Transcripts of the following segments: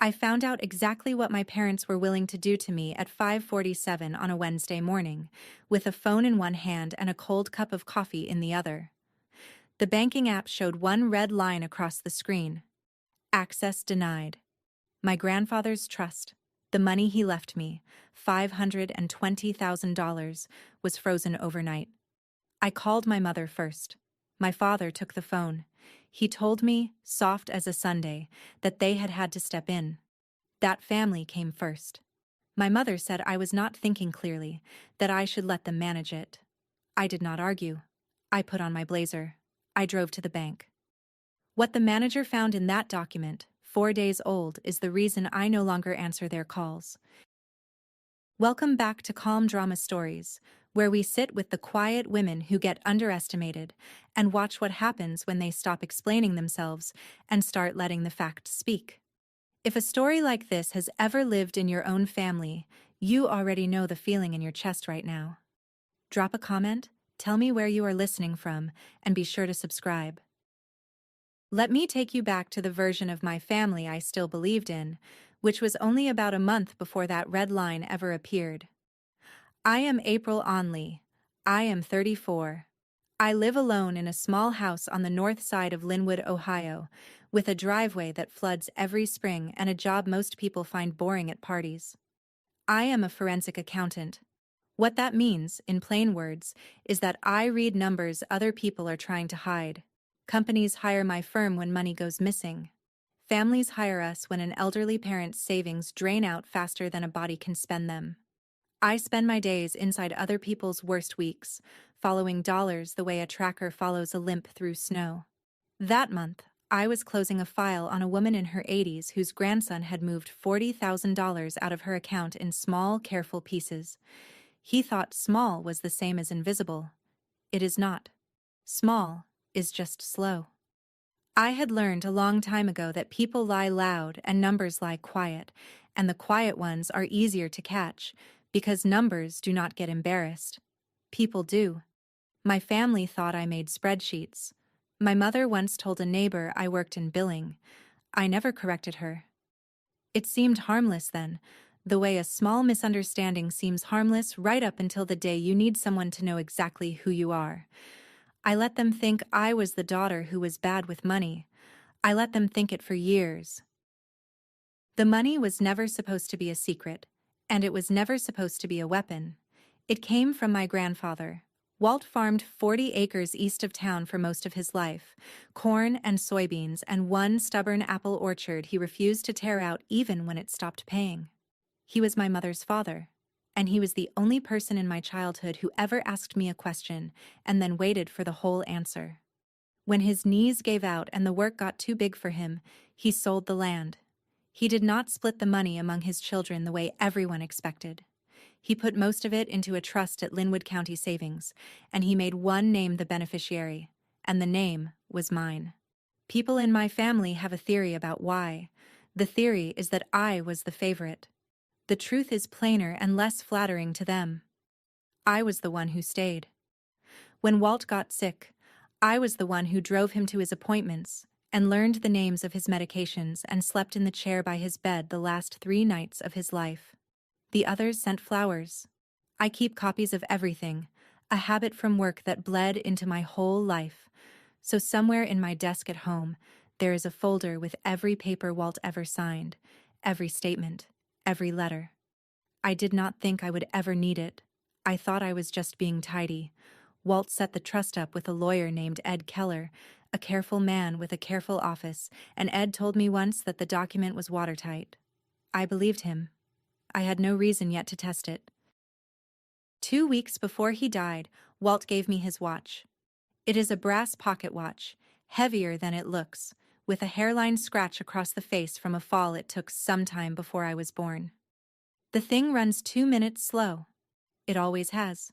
I found out exactly what my parents were willing to do to me at 5:47 on a Wednesday morning, with a phone in one hand and a cold cup of coffee in the other. The banking app showed one red line across the screen. Access denied. My grandfather's trust, the money he left me, $520,000, was frozen overnight. I called my mother first. My father took the phone. He told me, soft as a Sunday, that they had had to step in. That family came first. My mother said I was not thinking clearly, that I should let them manage it. I did not argue. I put on my blazer. I drove to the bank. What the manager found in that document, 4 days old, is the reason I no longer answer their calls. Welcome back to Calm Drama Stories, where we sit with the quiet women who get underestimated and watch what happens when they stop explaining themselves and start letting the facts speak. If a story like this has ever lived in your own family, you already know the feeling in your chest right now. Drop a comment, tell me where you are listening from, and be sure to subscribe. Let me take you back to the version of my family I still believed in, which was only about a month before that red line ever appeared. I am April Onley. I am 34. I live alone in a small house on the north side of Linwood, Ohio, with a driveway that floods every spring and a job most people find boring at parties. I am a forensic accountant. What that means, in plain words, is that I read numbers other people are trying to hide. Companies hire my firm when money goes missing. Families hire us when an elderly parent's savings drain out faster than a body can spend them. I spend my days inside other people's worst weeks, following dollars the way a tracker follows a limp through snow. That month, I was closing a file on a woman in her 80s whose grandson had moved $40,000 out of her account in small, careful pieces. He thought small was the same as invisible. It is not. Small is just slow. I had learned a long time ago that people lie loud and numbers lie quiet, and the quiet ones are easier to catch, because numbers do not get embarrassed. People do. My family thought I made spreadsheets. My mother once told a neighbor I worked in billing. I never corrected her. It seemed harmless then, the way a small misunderstanding seems harmless right up until the day you need someone to know exactly who you are. I let them think I was the daughter who was bad with money. I let them think it for years. The money was never supposed to be a secret, and it was never supposed to be a weapon. It came from my grandfather. Walt farmed 40 acres east of town for most of his life, corn and soybeans and one stubborn apple orchard he refused to tear out even when it stopped paying. He was my mother's father, and he was the only person in my childhood who ever asked me a question and then waited for the whole answer. When his knees gave out and the work got too big for him, he sold the land. He did not split the money among his children the way everyone expected. He put most of it into a trust at Linwood County Savings, and he made one name the beneficiary, and the name was mine. People in my family have a theory about why. The theory is that I was the favorite. The truth is plainer and less flattering to them. I was the one who stayed. When Walt got sick, I was the one who drove him to his appointments and learned the names of his medications and slept in the chair by his bed the last 3 nights of his life. The others sent flowers. I keep copies of everything, a habit from work that bled into my whole life. So somewhere in my desk at home, there is a folder with every paper Walt ever signed, every statement, every letter. I did not think I would ever need it. I thought I was just being tidy. Walt set the trust up with a lawyer named Ed Keller, a careful man with a careful office, and Ed told me once that the document was watertight. I believed him. I had no reason yet to test it. 2 weeks before he died, Walt gave me his watch. It is a brass pocket watch, heavier than it looks, with a hairline scratch across the face from a fall it took some time before I was born. The thing runs 2 minutes slow. It always has.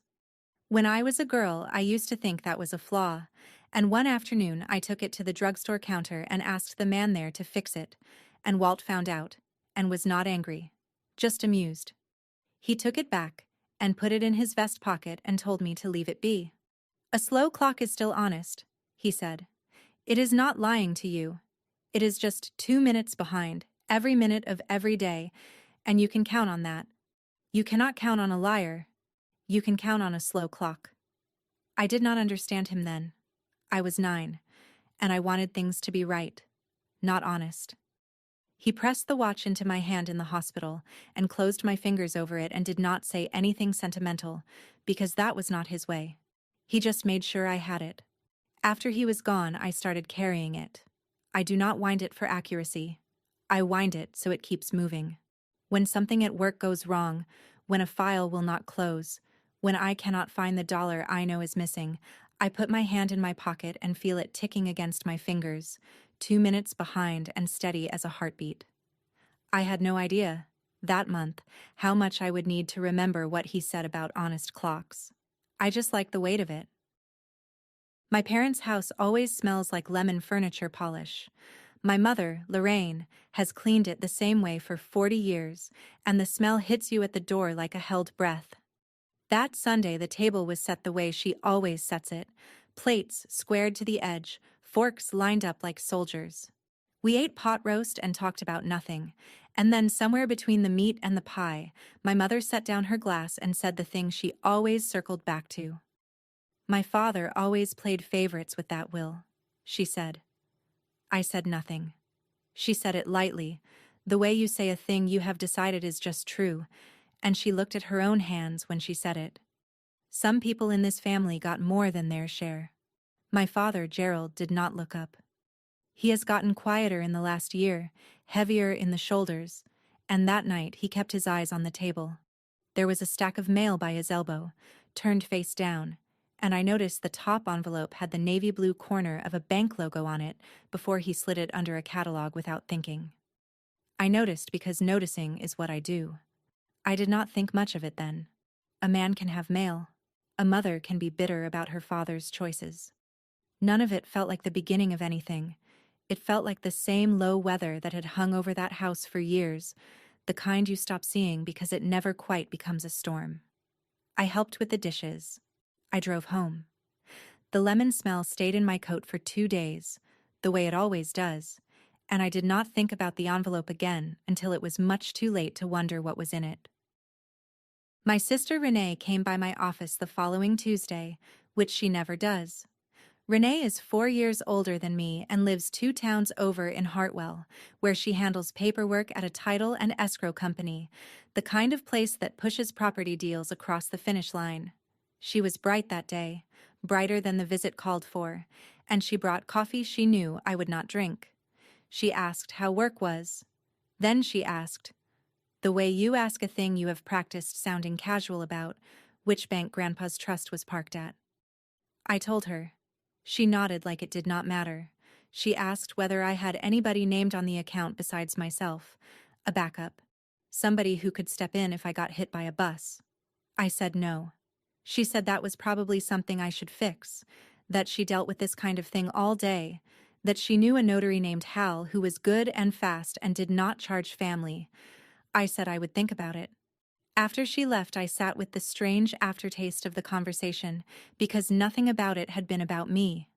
When I was a girl, I used to think that was a flaw, and one afternoon I took it to the drugstore counter and asked the man there to fix it, and Walt found out, and was not angry, just amused. He took it back and put it in his vest pocket and told me to leave it be. "A slow clock is still honest," he said. "It is not lying to you. It is just 2 minutes behind, Every minute of every day, and you can count on that. You cannot count on a liar. You can count on a slow clock. I did not understand him then. I was 9, and I wanted things to be right, not honest. He pressed the watch into my hand in the hospital and closed my fingers over it and did not say anything sentimental, because that was not his way. He just made sure I had it. After he was gone, I started carrying it. I do not wind it for accuracy. I wind it so it keeps moving. When something at work goes wrong, when a file will not close, when I cannot find the dollar I know is missing, I put my hand in my pocket and feel it ticking against my fingers, 2 minutes behind and steady as a heartbeat. I had no idea, that month, how much I would need to remember what he said about honest clocks. I just liked the weight of it. My parents' house always smells like lemon furniture polish. My mother, Lorraine, has cleaned it the same way for 40 years, and the smell hits you at the door like a held breath. That Sunday the table was set the way she always sets it, plates squared to the edge, forks lined up like soldiers. We ate pot roast and talked about nothing, and then somewhere between the meat and the pie, my mother set down her glass and said the thing she always circled back to. "My father always played favorites with that will," she said. I said nothing. She said it lightly, the way you say a thing you have decided is just true, and she looked at her own hands when she said it. Some people in this family got more than their share. My father, Gerald, did not look up. He has gotten quieter in the last year, heavier in the shoulders, and that night he kept his eyes on the table. There was a stack of mail by his elbow, turned face down, and I noticed the top envelope had the navy blue corner of a bank logo on it before he slid it under a catalog without thinking. I noticed because noticing is what I do. I did not think much of it then. A man can have mail. A mother can be bitter about her father's choices. None of it felt like the beginning of anything. It felt like the same low weather that had hung over that house for years, the kind you stop seeing because it never quite becomes a storm. I helped with the dishes. I drove home. The lemon smell stayed in my coat for 2 days, the way it always does, and I did not think about the envelope again until it was much too late to wonder what was in it. My sister Renee came by my office the following Tuesday, which she never does. Renee is 4 years older than me and lives 2 towns over in Hartwell, where she handles paperwork at a title and escrow company, the kind of place that pushes property deals across the finish line. She was bright that day, brighter than the visit called for, and she brought coffee she knew I would not drink. She asked how work was. Then she asked, the way you ask a thing you have practiced sounding casual about, which bank Grandpa's trust was parked at. I told her. She nodded like it did not matter. She asked whether I had anybody named on the account besides myself, a backup, somebody who could step in if I got hit by a bus. I said no. She said that was probably something I should fix, that she dealt with this kind of thing all day, that she knew a notary named Hal who was good and fast and did not charge family. I said I would think about it. After she left, I sat with the strange aftertaste of the conversation, because nothing about it had been about me.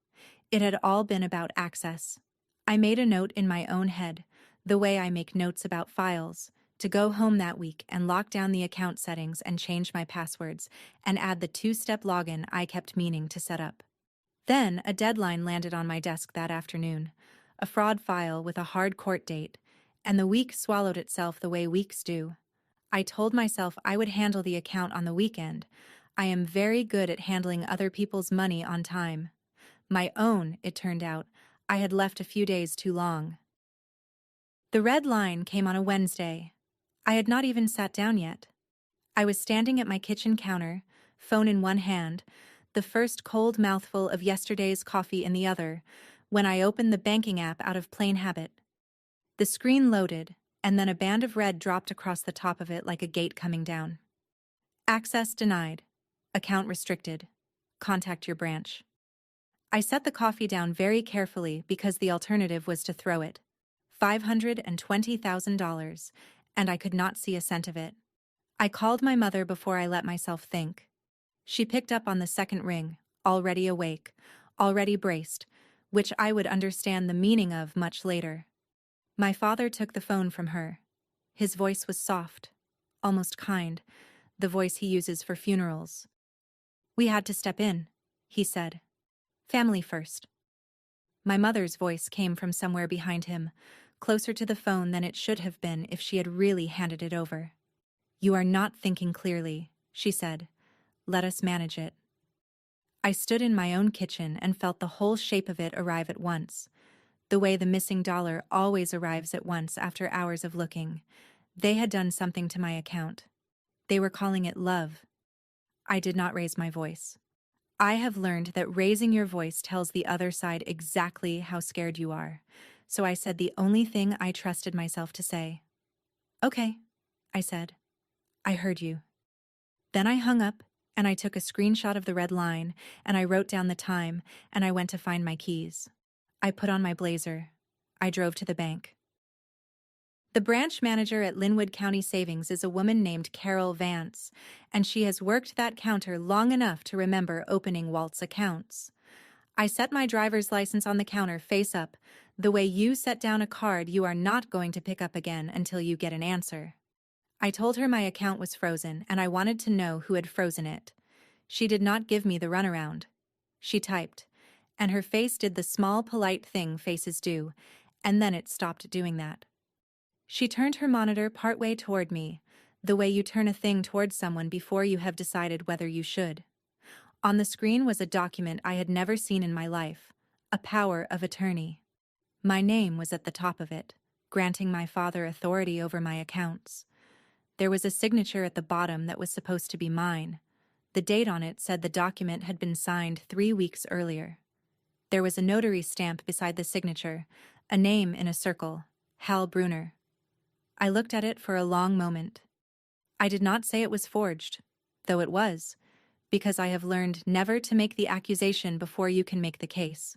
It had all been about access. I made a note in my own head, the way I make notes about files, to go home that week and lock down the account settings and change my passwords, and add the 2-step login I kept meaning to set up. Then a deadline landed on my desk that afternoon, a fraud file with a hard court date, and the week swallowed itself the way weeks do. I told myself I would handle the account on the weekend. I am very good at handling other people's money on time. My own, it turned out, I had left a few days too long. The red line came on a Wednesday. I had not even sat down yet. I was standing at my kitchen counter, phone in one hand, the first cold mouthful of yesterday's coffee in the other, when I opened the banking app out of plain habit. The screen loaded, and then a band of red dropped across the top of it like a gate coming down. Access denied. Account restricted. Contact your branch. I set the coffee down very carefully because the alternative was to throw it. $520,000, and I could not see a cent of it. I called my mother before I let myself think. She picked up on the second ring, already awake, already braced, which I would understand the meaning of much later. My father took the phone from her. His voice was soft, almost kind, the voice he uses for funerals. "We had to step in," he said. "Family first." My mother's voice came from somewhere behind him, closer to the phone than it should have been if she had really handed it over. "You are not thinking clearly," she said. "Let us manage it." I stood in my own kitchen and felt the whole shape of it arrive at once, the way the missing dollar always arrives at once after hours of looking. They had done something to my account. They were calling it love. I did not raise my voice. I have learned that raising your voice tells the other side exactly how scared you are, so I said the only thing I trusted myself to say. "Okay," I said. "I heard you." Then I hung up, and I took a screenshot of the red line, and I wrote down the time, and I went to find my keys. I put on my blazer. I drove to the bank. The branch manager at Linwood County Savings is a woman named Carol Vance, and she has worked that counter long enough to remember opening Walt's accounts. I set my driver's license on the counter face up, the way you set down a card you are not going to pick up again until you get an answer. I told her my account was frozen and I wanted to know who had frozen it. She did not give me the runaround. She typed, and her face did the small polite thing faces do, and then it stopped doing that. She turned her monitor partway toward me, the way you turn a thing toward someone before you have decided whether you should. On the screen was a document I had never seen in my life, a power of attorney. My name was at the top of it, granting my father authority over my accounts. There was a signature at the bottom that was supposed to be mine. The date on it said the document had been signed 3 weeks earlier. There was a notary stamp beside the signature, a name in a circle, Hal Bruner. I looked at it for a long moment. I did not say it was forged, though it was, because I have learned never to make the accusation before you can make the case.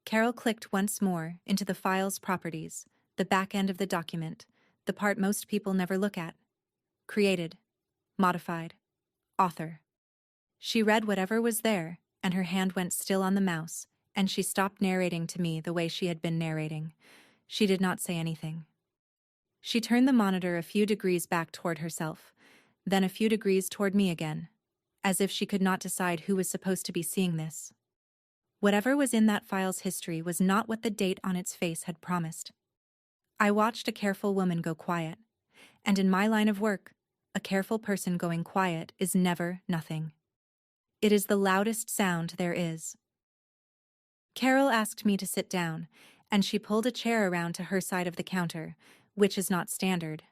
Carol clicked once more into the file's properties, the back end of the document, the part most people never look at. Created, modified, author. She read whatever was there, and her hand went still on the mouse, and she stopped narrating to me the way she had been narrating. She did not say anything. She turned the monitor a few degrees back toward herself, then a few degrees toward me again, as if she could not decide who was supposed to be seeing this. Whatever was in that file's history was not what the date on its face had promised. I watched a careful woman go quiet, and in my line of work, a careful person going quiet is never nothing. It is the loudest sound there is. Carol asked me to sit down, and she pulled a chair around to her side of the counter, which is not standard,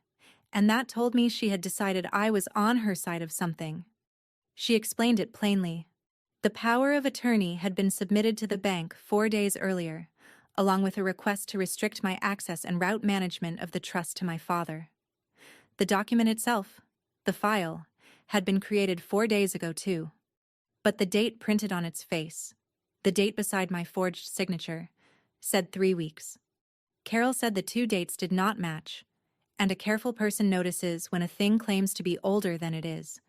and that told me she had decided I was on her side of something. She explained it plainly. The power of attorney had been submitted to the bank 4 days earlier, along with a request to restrict my access and route management of the trust to my father. The document itself, the file, had been created 4 days ago too. But the date printed on its face, the date beside my forged signature, said 3 weeks. Carol said the two dates did not match, and a careful person notices when a thing claims to be older than it is.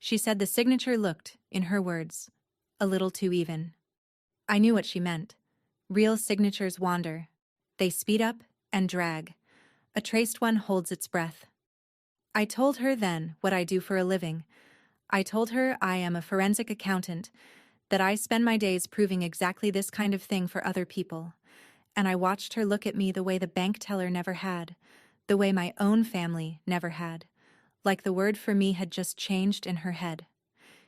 She said the signature looked, in her words, a little too even. I knew what she meant. Real signatures wander. They speed up and drag. A traced one holds its breath. I told her then what I do for a living. I told her I am a forensic accountant, that I spend my days proving exactly this kind of thing for other people. And I watched her look at me the way the bank teller never had, the way my own family never had, like the word for me had just changed in her head.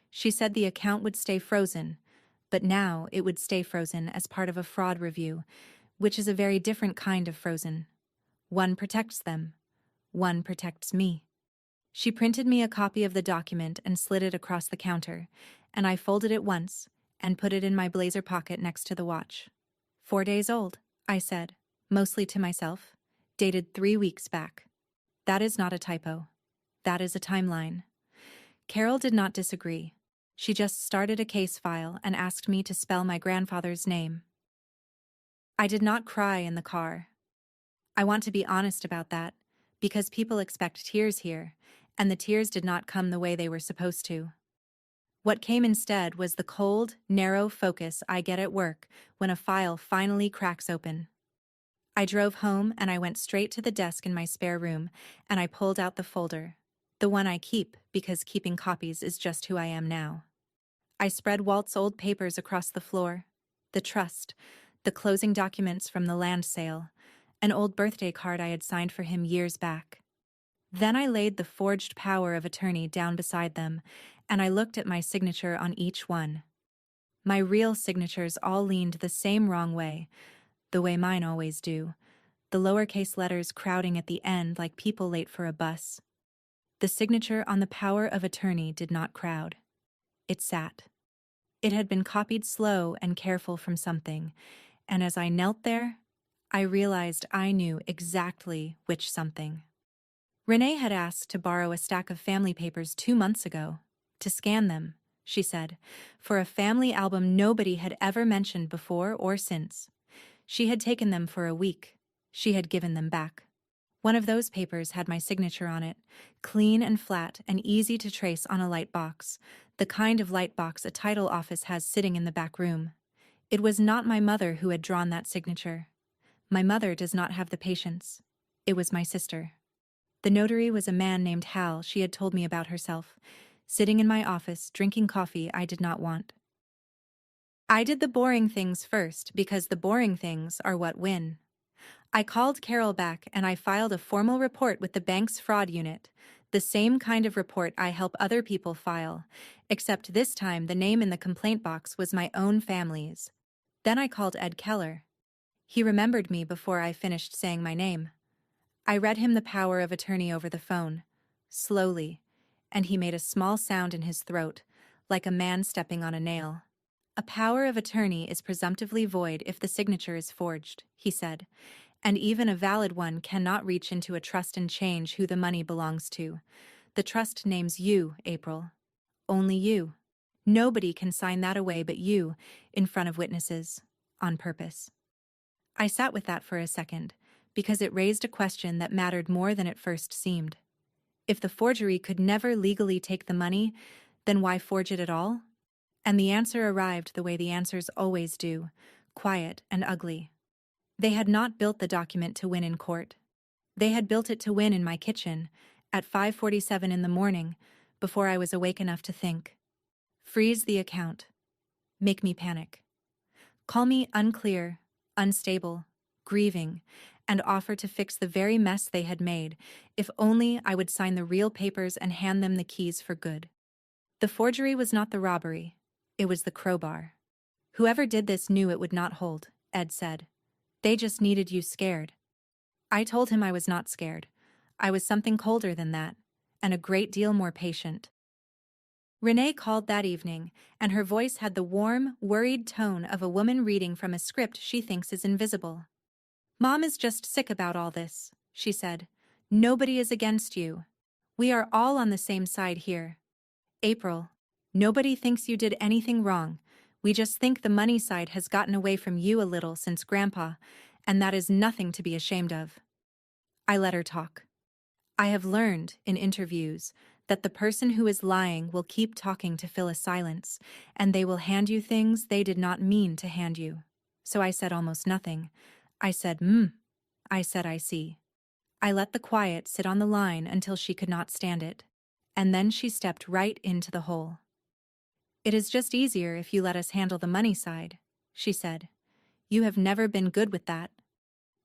She said the account would stay frozen, but now it would stay frozen as part of a fraud review, which is a very different kind of frozen. One protects them. One protects me. She printed me a copy of the document and slid it across the counter, and I folded it once and put it in my blazer pocket next to the watch. 4 days old, I said, mostly to myself, dated 3 weeks back. That is not a typo. That is a timeline. Carol did not disagree. She just started a case file and asked me to spell my grandfather's name. I did not cry in the car. I want to be honest about that, because people expect tears here, and the tears did not come the way they were supposed to. What came instead was the cold, narrow focus I get at work when a file finally cracks open. I drove home and I went straight to the desk in my spare room and I pulled out the folder. The one I keep because keeping copies is just who I am now. I spread Walt's old papers across the floor. The trust, the closing documents from the land sale, an old birthday card I had signed for him years back. Then I laid the forged power of attorney down beside them, and I looked at my signature on each one. My real signatures all leaned the same wrong way, the way mine always do, the lowercase letters crowding at the end like people late for a bus. The signature on the power of attorney did not crowd. It sat. It had been copied slow and careful from something, and as I knelt there, I realized I knew exactly which something. Renee had asked to borrow a stack of family papers 2 months ago, to scan them, she said, for a family album nobody had ever mentioned before or since. She had taken them for a week. She had given them back. One of those papers had my signature on it, clean and flat and easy to trace on a light box, the kind of light box a title office has sitting in the back room. It was not my mother who had drawn that signature. My mother does not have the patience. It was my sister. The notary was a man named Hal, she had told me about herself, sitting in my office drinking coffee I did not want. I did the boring things first because the boring things are what win. I called Carol back and I filed a formal report with the bank's fraud unit, the same kind of report I help other people file, except this time the name in the complaint box was my own family's. Then I called Ed Keller. He remembered me before I finished saying my name. I read him the power of attorney over the phone, slowly, and he made a small sound in his throat, like a man stepping on a nail. A power of attorney is presumptively void if the signature is forged, he said, and even a valid one cannot reach into a trust and change who the money belongs to. The trust names you, April. Only you. Nobody can sign that away but you, in front of witnesses, on purpose. I sat with that for a second, because it raised a question that mattered more than it first seemed. If the forgery could never legally take the money, then why forge it at all? And the answer arrived the way the answers always do, quiet and ugly. They had not built the document to win in court. They had built it to win in my kitchen, at 5:47 in the morning, before I was awake enough to think. Freeze the account. Make me panic. Call me unclear, unstable, grieving, and offer to fix the very mess they had made, if only I would sign the real papers and hand them the keys for good. The forgery was not the robbery. It was the crowbar. Whoever did this knew it would not hold, Ed said. They just needed you scared. I told him I was not scared. I was something colder than that, and a great deal more patient. Renee called that evening, and her voice had the warm, worried tone of a woman reading from a script she thinks is invisible. Mom is just sick about all this, she said. Nobody is against you. We are all on the same side here. April, nobody thinks you did anything wrong. We just think the money side has gotten away from you a little since Grandpa, and that is nothing to be ashamed of. I let her talk. I have learned, in interviews, that the person who is lying will keep talking to fill a silence, and they will hand you things they did not mean to hand you. So I said almost nothing. I said, I said, I see. I let the quiet sit on the line until she could not stand it, and then she stepped right into the hole. It is just easier if you let us handle the money side, she said. You have never been good with that.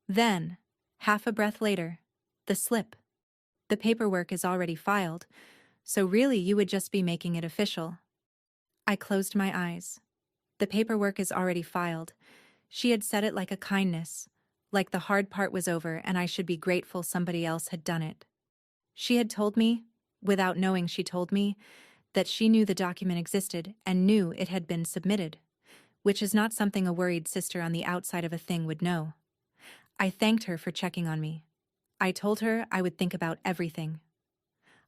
Then, half a breath later, the slip. The paperwork is already filed, so really you would just be making it official. I closed my eyes. The paperwork is already filed. She had said it like a kindness, like the hard part was over and I should be grateful somebody else had done it. She had told me, without knowing she told me, that she knew the document existed and knew it had been submitted, which is not something a worried sister on the outside of a thing would know. I thanked her for checking on me. I told her I would think about everything.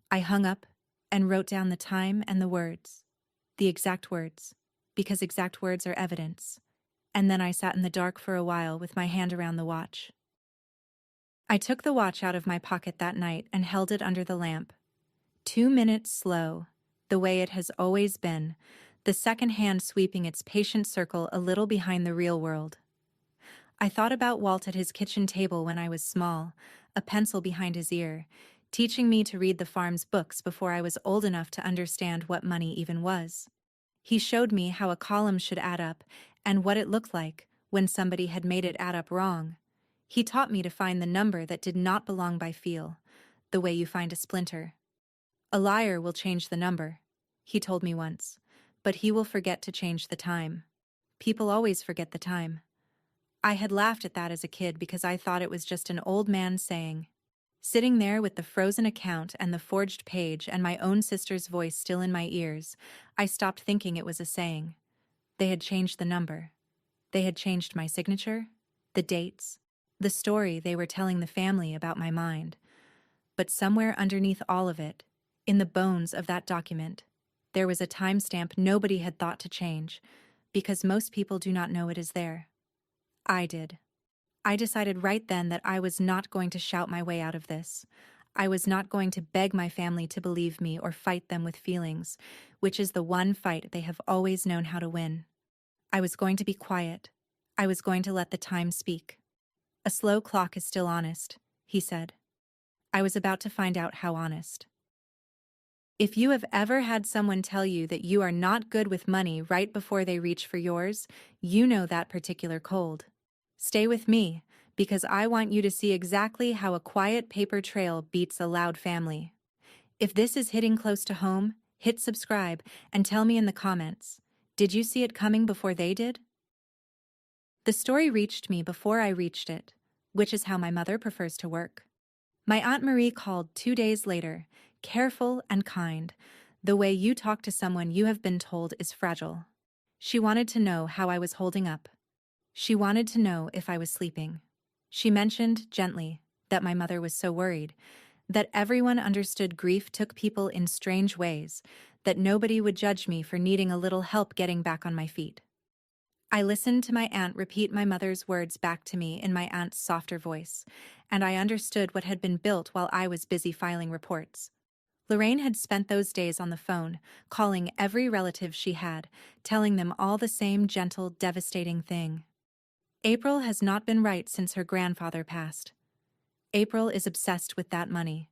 I hung up and wrote down the time and the words, the exact words, because exact words are evidence. And then I sat in the dark for a while with my hand around the watch. I took the watch out of my pocket that night and held it under the lamp. 2 minutes slow, the way it has always been, the second hand sweeping its patient circle a little behind the real world. I thought about Walt at his kitchen table when I was small, a pencil behind his ear, teaching me to read the farm's books before I was old enough to understand what money even was. He showed me how a column should add up and what it looked like when somebody had made it add up wrong. He taught me to find the number that did not belong by feel, the way you find a splinter. A liar will change the number, he told me once, but he will forget to change the time. People always forget the time. I had laughed at that as a kid because I thought it was just an old man saying. Sitting there with the frozen account and the forged page and my own sister's voice still in my ears, I stopped thinking it was a saying. They had changed the number. They had changed my signature, the dates, the story they were telling the family about my mind. But somewhere underneath all of it, in the bones of that document, there was a timestamp nobody had thought to change, because most people do not know it is there. I did. I decided right then that I was not going to shout my way out of this. I was not going to beg my family to believe me or fight them with feelings, which is the one fight they have always known how to win. I was going to be quiet. I was going to let the time speak. A slow clock is still honest, he said. I was about to find out how honest. If you have ever had someone tell you that you are not good with money right before they reach for yours, you know that particular cold. Stay with me, because I want you to see exactly how a quiet paper trail beats a loud family. If this is hitting close to home, hit subscribe and tell me in the comments, did you see it coming before they did? The story reached me before I reached it, which is how my mother prefers to work. My Aunt Marie called 2 days later, careful and kind, the way you talk to someone you have been told is fragile. She wanted to know how I was holding up. She wanted to know if I was sleeping. She mentioned, gently, that my mother was so worried, that everyone understood grief took people in strange ways, that nobody would judge me for needing a little help getting back on my feet. I listened to my aunt repeat my mother's words back to me in my aunt's softer voice, and I understood what had been built while I was busy filing reports. Lorraine had spent those days on the phone, calling every relative she had, telling them all the same gentle, devastating thing. April has not been right since her grandfather passed. April is obsessed with that money.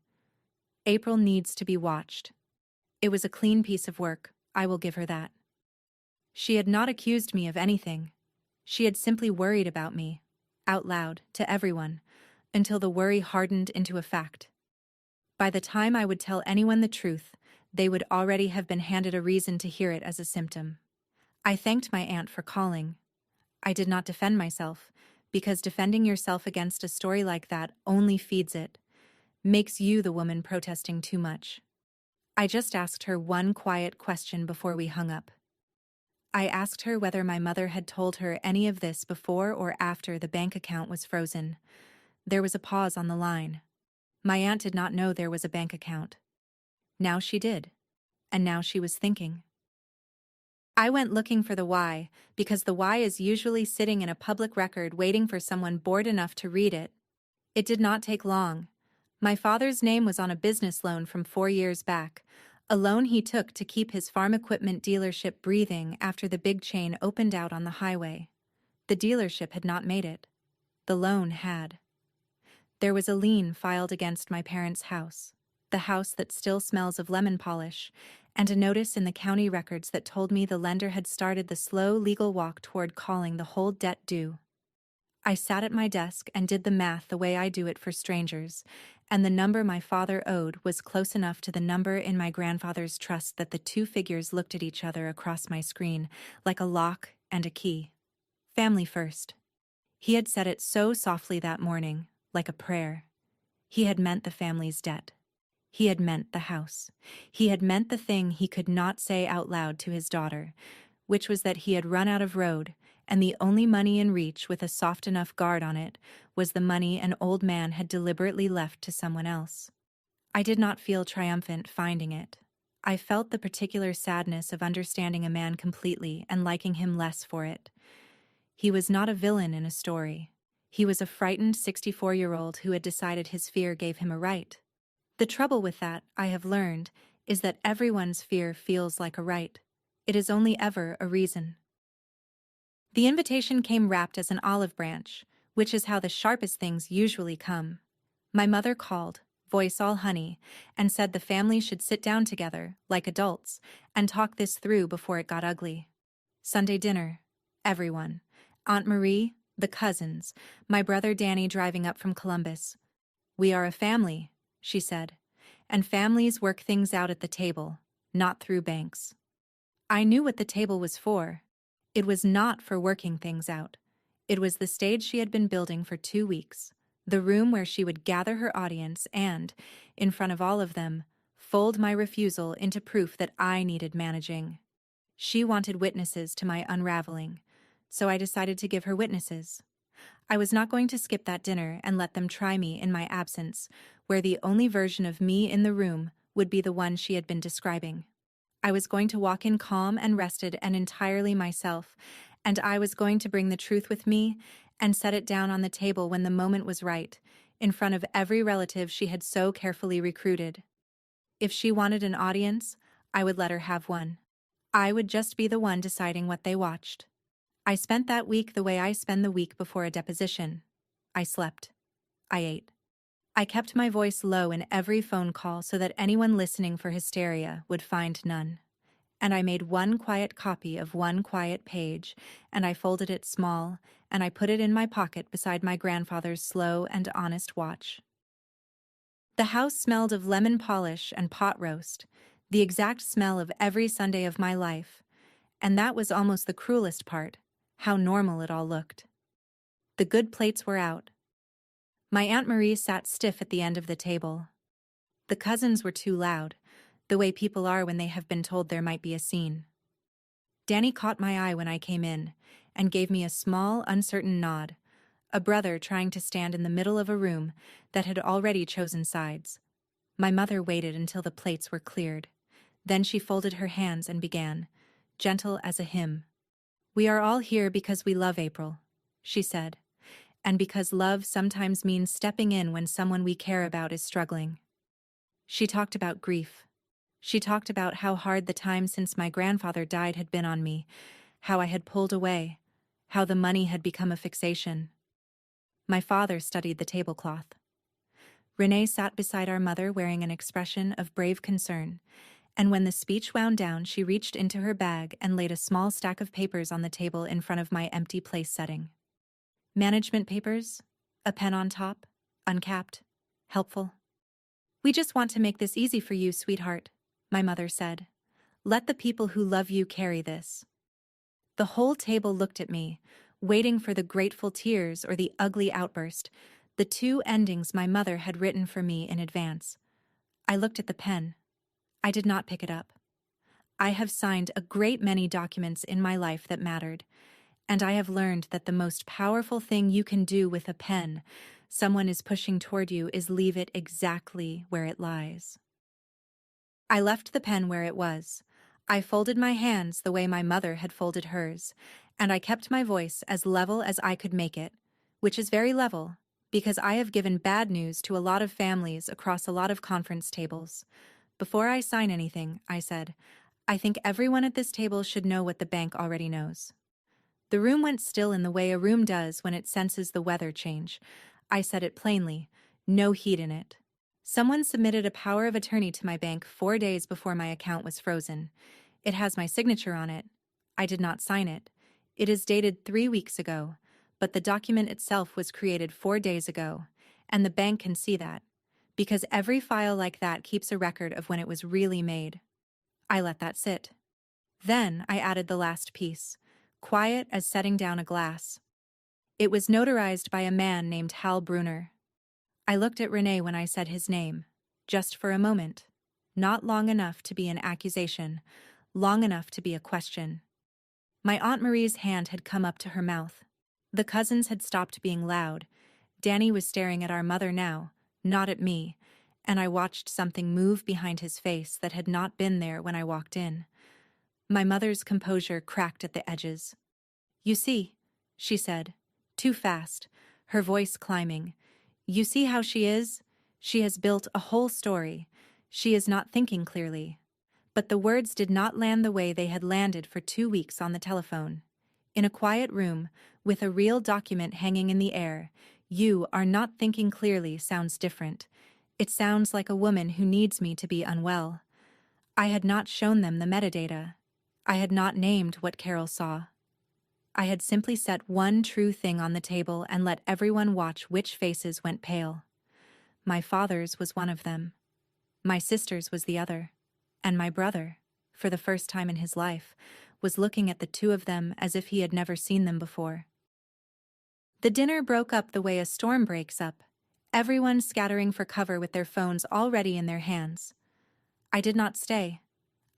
April needs to be watched. It was a clean piece of work, I will give her that. She had not accused me of anything. She had simply worried about me, out loud, to everyone, until the worry hardened into a fact. By the time I would tell anyone the truth, they would already have been handed a reason to hear it as a symptom. I thanked my aunt for calling. I did not defend myself, because defending yourself against a story like that only feeds it, makes you the woman protesting too much. I just asked her one quiet question before we hung up. I asked her whether my mother had told her any of this before or after the bank account was frozen. There was a pause on the line. My aunt did not know there was a bank account. Now she did, and now she was thinking. I went looking for the why, because the why is usually sitting in a public record waiting for someone bored enough to read it. It did not take long. My father's name was on a business loan from 4 years back, a loan he took to keep his farm equipment dealership breathing after the big chain opened out on the highway. The dealership had not made it. The loan had. There was a lien filed against my parents' house, the house that still smells of lemon polish, and a notice in the county records that told me the lender had started the slow legal walk toward calling the whole debt due. I sat at my desk and did the math the way I do it for strangers, and the number my father owed was close enough to the number in my grandfather's trust that the two figures looked at each other across my screen, like a lock and a key. Family first. He had said it so softly that morning, like a prayer. He had meant the family's debt. He had meant the house. He had meant the thing he could not say out loud to his daughter, which was that he had run out of road, and the only money in reach with a soft enough guard on it was the money an old man had deliberately left to someone else. I did not feel triumphant finding it. I felt the particular sadness of understanding a man completely and liking him less for it. He was not a villain in a story. He was a frightened 64-year-old who had decided his fear gave him a right. The trouble with that, I have learned, is that everyone's fear feels like a right. It is only ever a reason. The invitation came wrapped as an olive branch, which is how the sharpest things usually come. My mother called, voice all honey, and said the family should sit down together, like adults, and talk this through before it got ugly. Sunday dinner. Everyone. Aunt Marie, the cousins, my brother Danny driving up from Columbus. "We are a family," she said, "and families work things out at the table, not through banks." I knew what the table was for. It was not for working things out. It was the stage she had been building for 2 weeks, the room where she would gather her audience and, in front of all of them, fold my refusal into proof that I needed managing. She wanted witnesses to my unraveling, so I decided to give her witnesses. I was not going to skip that dinner and let them try me in my absence, where the only version of me in the room would be the one she had been describing. I was going to walk in calm and rested and entirely myself, and I was going to bring the truth with me and set it down on the table when the moment was right, in front of every relative she had so carefully recruited. If she wanted an audience, I would let her have one. I would just be the one deciding what they watched. I spent that week the way I spend the week before a deposition. I slept. I ate. I kept my voice low in every phone call so that anyone listening for hysteria would find none. And I made one quiet copy of one quiet page, and I folded it small, and I put it in my pocket beside my grandfather's slow and honest watch. The house smelled of lemon polish and pot roast, the exact smell of every Sunday of my life, and that was almost the cruelest part, how normal it all looked. The good plates were out. My Aunt Marie sat stiff at the end of the table. The cousins were too loud, the way people are when they have been told there might be a scene. Danny caught my eye when I came in, and gave me a small, uncertain nod, a brother trying to stand in the middle of a room that had already chosen sides. My mother waited until the plates were cleared. Then she folded her hands and began, gentle as a hymn. "We are all here because we love April," she said, "and because love sometimes means stepping in when someone we care about is struggling." She talked about grief. She talked about how hard the time since my grandfather died had been on me, how I had pulled away, how the money had become a fixation. My father studied the tablecloth. Renee sat beside our mother wearing an expression of brave concern, and when the speech wound down, she reached into her bag and laid a small stack of papers on the table in front of my empty place setting. Management papers, a pen on top, uncapped, helpful. "We just want to make this easy for you, sweetheart," my mother said. "Let the people who love you carry this." The whole table looked at me, waiting for the grateful tears or the ugly outburst, the two endings my mother had written for me in advance. I looked at the pen. I did not pick it up. I have signed a great many documents in my life that mattered, and I have learned that the most powerful thing you can do with a pen someone is pushing toward you is leave it exactly where it lies. I left the pen where it was. I folded my hands the way my mother had folded hers, and I kept my voice as level as I could make it, which is very level, because I have given bad news to a lot of families across a lot of conference tables. "Before I sign anything," I said, "I think everyone at this table should know what the bank already knows." The room went still in the way a room does when it senses the weather change. I said it plainly, no heat in it. Someone submitted a power of attorney to my bank 4 days before my account was frozen. It has my signature on it. I did not sign it. It is dated 3 weeks ago, but the document itself was created 4 days ago, and the bank can see that, because every file like that keeps a record of when it was really made. I let that sit. Then I added the last piece, quiet as setting down a glass. It was notarized by a man named Hal Bruner. I looked at Renee when I said his name, just for a moment, not long enough to be an accusation, long enough to be a question. My Aunt Marie's hand had come up to her mouth. The cousins had stopped being loud. Danny was staring at our mother now, not at me, and I watched something move behind his face that had not been there when I walked in. My mother's composure cracked at the edges. "You see," she said, too fast, her voice climbing. "You see how she is? She has built a whole story. She is not thinking clearly." But the words did not land the way they had landed for 2 weeks on the telephone. In a quiet room, With a real document hanging in the air, "You are not thinking clearly" sounds different. It sounds like a woman who needs me to be unwell. I had not shown them the metadata. I had not named what Carol saw. I had simply set one true thing on the table and let everyone watch which faces went pale. My father's was one of them. My sister's was the other. And my brother, for the first time in his life, was looking at the two of them as if he had never seen them before. The dinner broke up the way a storm breaks up, everyone scattering for cover with their phones already in their hands. I did not stay.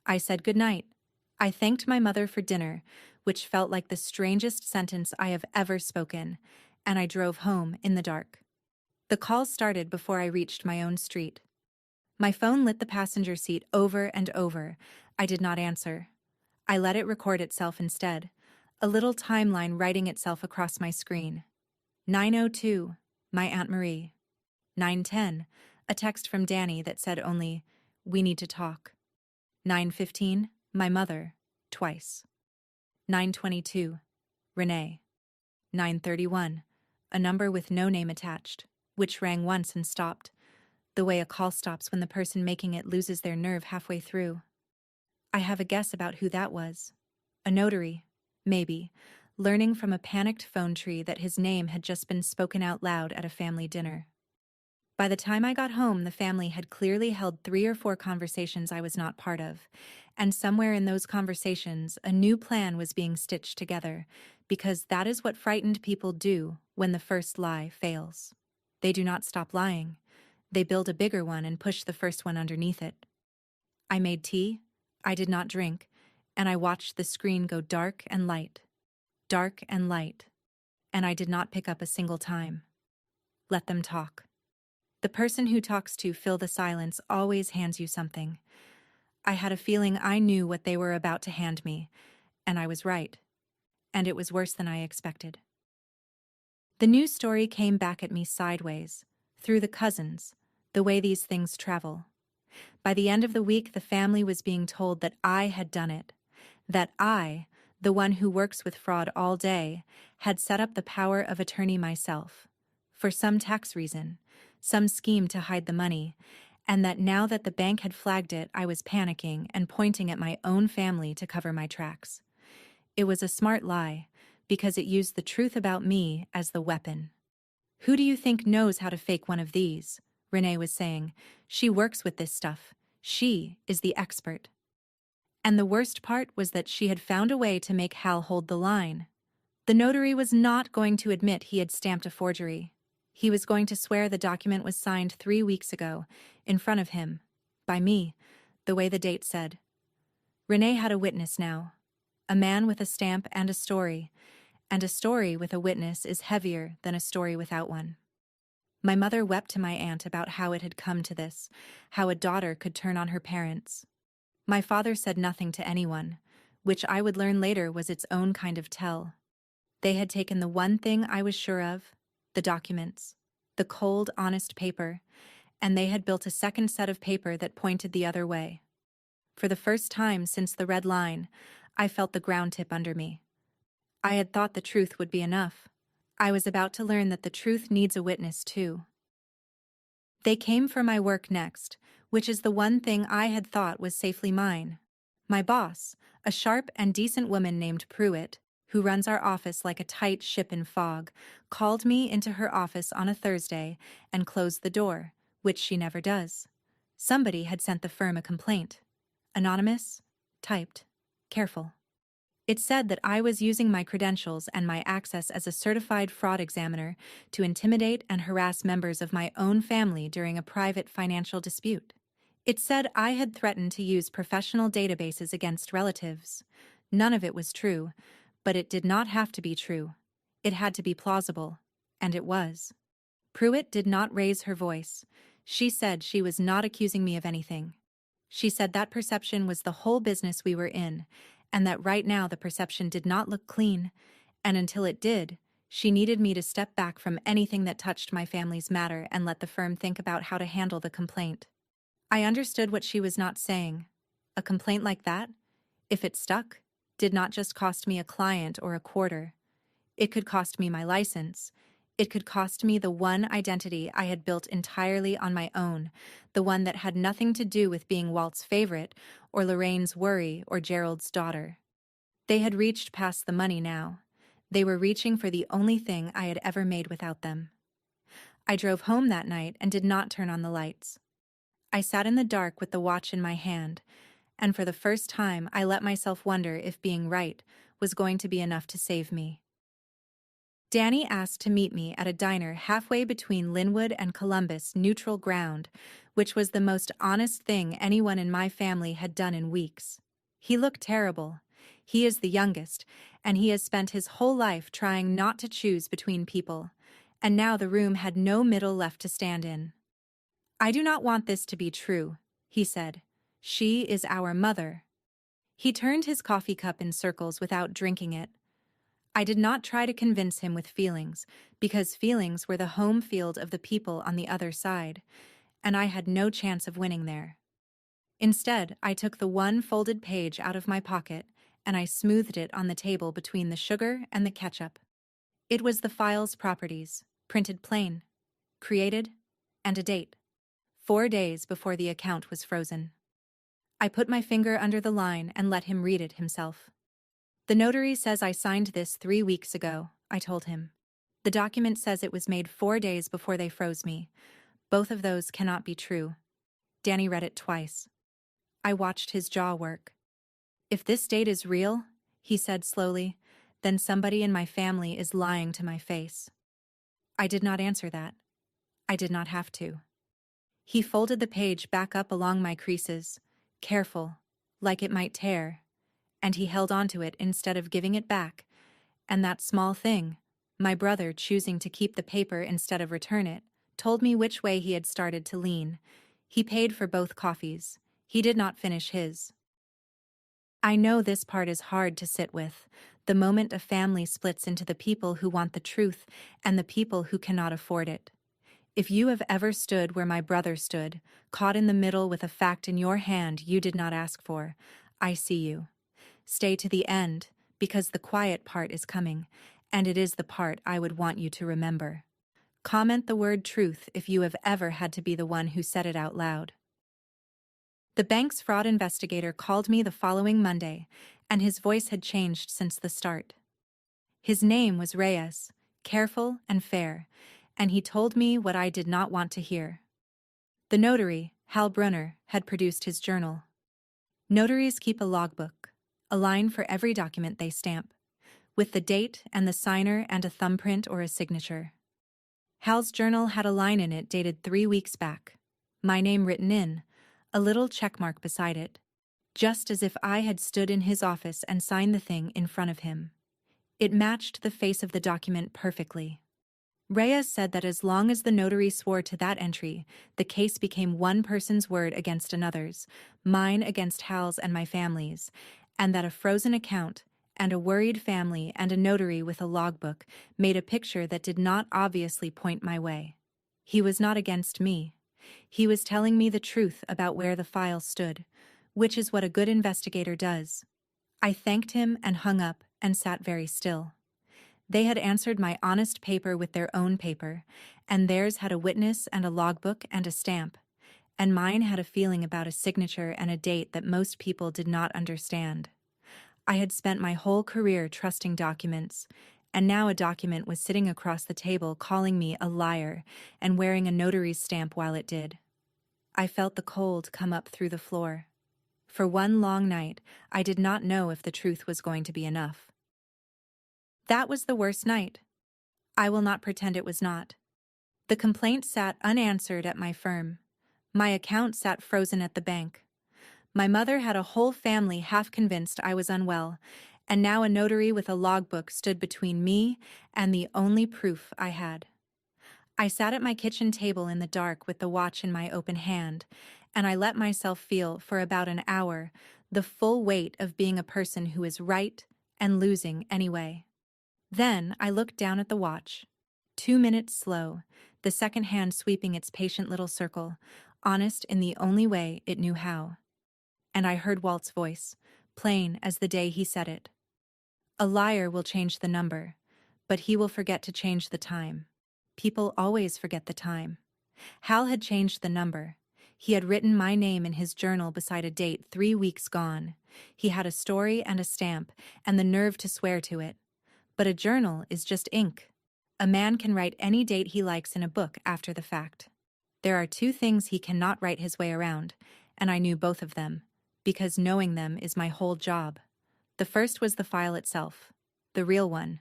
I said goodnight. I thanked my mother for dinner, which felt like the strangest sentence I have ever spoken, and I drove home in the dark. The calls started before I reached my own street. My phone lit the passenger seat over and over. I did not answer. I let it record itself instead, a little timeline writing itself across my screen. 9:02, my Aunt Marie. 9:10, a text from Danny that said only, "We need to talk." 9:15, my mother, twice. 9:22, Renee. 9:31, a number with no name attached, which rang once and stopped, the way a call stops when the person making it loses their nerve halfway through. I have a guess about who that was. A notary, maybe, learning from a panicked phone tree that his name had just been spoken out loud at a family dinner. By the time I got home, the family had clearly held 3 or 4 conversations I was not part of, and somewhere in those conversations, a new plan was being stitched together, because that is what frightened people do when the first lie fails. They do not stop lying. They build a bigger one and push the first one underneath it. I made tea, I did not drink, and I watched the screen go dark and light, and I did not pick up a single time. Let them talk. The person who talks to fill the silence always hands you something. I had a feeling I knew what they were about to hand me, and I was right. And it was worse than I expected. The news story came back at me sideways, through the cousins, the way these things travel. By the end of the week, the family was being told that I had done it, that I, the one who works with fraud all day, had set up the power of attorney myself, for some tax reason, some scheme to hide the money, and that now that the bank had flagged it, I was panicking and pointing at my own family to cover my tracks. It was a smart lie, because it used the truth about me as the weapon. "Who do you think knows how to fake one of these?" Renee was saying. "She works with this stuff. She is the expert." And the worst part was that she had found a way to make Hal hold the line. The notary was not going to admit he had stamped a forgery. He was going to swear the document was signed 3 weeks ago, in front of him, by me, the way the date said. Renee had a witness now, a man with a stamp and a story with a witness is heavier than a story without one. My mother wept to my aunt about how it had come to this, how a daughter could turn on her parents. My father said nothing to anyone, which I would learn later was its own kind of tell. They had taken the one thing I was sure of, the documents, the cold, honest paper, and they had built a second set of paper that pointed the other way. For the first time since the red line, I felt the ground tip under me. I had thought the truth would be enough. I was about to learn that the truth needs a witness too. They came for my work next, which is the one thing I had thought was safely mine. My boss, a sharp and decent woman named Pruitt, who runs our office like a tight ship in fog, called me into her office on a Thursday and closed the door, which she never does. Somebody had sent the firm a complaint. Anonymous, typed, careful. It said that I was using my credentials and my access as a certified fraud examiner to intimidate and harass members of my own family during a private financial dispute. It said I had threatened to use professional databases against relatives. None of it was true, but it did not have to be true. It had to be plausible, and it was. Pruitt did not raise her voice. She said she was not accusing me of anything. She said that perception was the whole business we were in, and that right now the perception did not look clean, and until it did, she needed me to step back from anything that touched my family's matter and let the firm think about how to handle the complaint. I understood what she was not saying. A complaint like that, if it stuck, did not just cost me a client or a quarter. It could cost me my license. It could cost me the one identity I had built entirely on my own, the one that had nothing to do with being Walt's favorite, or Lorraine's worry, or Gerald's daughter. They had reached past the money now. They were reaching for the only thing I had ever made without them. I drove home that night and did not turn on the lights. I sat in the dark with the watch in my hand, and for the first time I let myself wonder if being right was going to be enough to save me. Danny asked to meet me at a diner halfway between Linwood and Columbus, neutral ground, which was the most honest thing anyone in my family had done in weeks. He looked terrible. He is the youngest, and he has spent his whole life trying not to choose between people, and now the room had no middle left to stand in. "I do not want this to be true," he said. "She is our mother." He turned his coffee cup in circles without drinking it. I did not try to convince him with feelings, because feelings were the home field of the people on the other side, and I had no chance of winning there. Instead, I took the one folded page out of my pocket, and I smoothed it on the table between the sugar and the ketchup. It was the file's properties, printed plain, created, and a date. 4 days before the account was frozen. I put my finger under the line and let him read it himself. "The notary says I signed this 3 weeks ago," I told him. "The document says it was made 4 days before they froze me. Both of those cannot be true." Danny read it twice. I watched his jaw work. "If this date is real," he said slowly, "then somebody in my family is lying to my face." I did not answer that. I did not have to. He folded the page back up along my creases, careful, like it might tear, and he held onto it instead of giving it back, and that small thing, my brother choosing to keep the paper instead of return it, told me which way he had started to lean. He paid for both coffees. He did not finish his. I know this part is hard to sit with, the moment a family splits into the people who want the truth and the people who cannot afford it. If you have ever stood where my brother stood, caught in the middle with a fact in your hand you did not ask for, I see you. Stay to the end, because the quiet part is coming, and it is the part I would want you to remember. Comment the word truth if you have ever had to be the one who said it out loud. The bank's fraud investigator called me the following Monday, and his voice had changed since the start. His name was Reyes, careful and fair, and he told me what I did not want to hear. The notary, Hal Brunner, had produced his journal. Notaries keep a logbook, a line for every document they stamp, with the date and the signer and a thumbprint or a signature. Hal's journal had a line in it dated 3 weeks back, my name written in, a little checkmark beside it, just as if I had stood in his office and signed the thing in front of him. It matched the face of the document perfectly. Reyes said that as long as the notary swore to that entry, the case became one person's word against another's, mine against Hal's and my family's, and that a frozen account, and a worried family and a notary with a logbook made a picture that did not obviously point my way. He was not against me. He was telling me the truth about where the file stood, which is what a good investigator does. I thanked him and hung up and sat very still. They had answered my honest paper with their own paper, and theirs had a witness and a logbook and a stamp, and mine had a feeling about a signature and a date that most people did not understand. I had spent my whole career trusting documents, and now a document was sitting across the table calling me a liar and wearing a notary's stamp while it did. I felt the cold come up through the floor. For one long night, I did not know if the truth was going to be enough. That was the worst night. I will not pretend it was not. The complaint sat unanswered at my firm. My account sat frozen at the bank. My mother had a whole family half convinced I was unwell, and now a notary with a logbook stood between me and the only proof I had. I sat at my kitchen table in the dark with the watch in my open hand, and I let myself feel for about an hour the full weight of being a person who is right and losing anyway. Then I looked down at the watch. 2 minutes slow, the second hand sweeping its patient little circle, honest in the only way it knew how. And I heard Walt's voice, plain as the day he said it. "A liar will change the number, but he will forget to change the time. People always forget the time. Hal had changed the number. He had written my name in his journal beside a date 3 weeks gone. He had a story and a stamp, and the nerve to swear to it. But a journal is just ink. A man can write any date he likes in a book after the fact. There are two things he cannot write his way around, and I knew both of them, because knowing them is my whole job. The first was the file itself, the real one,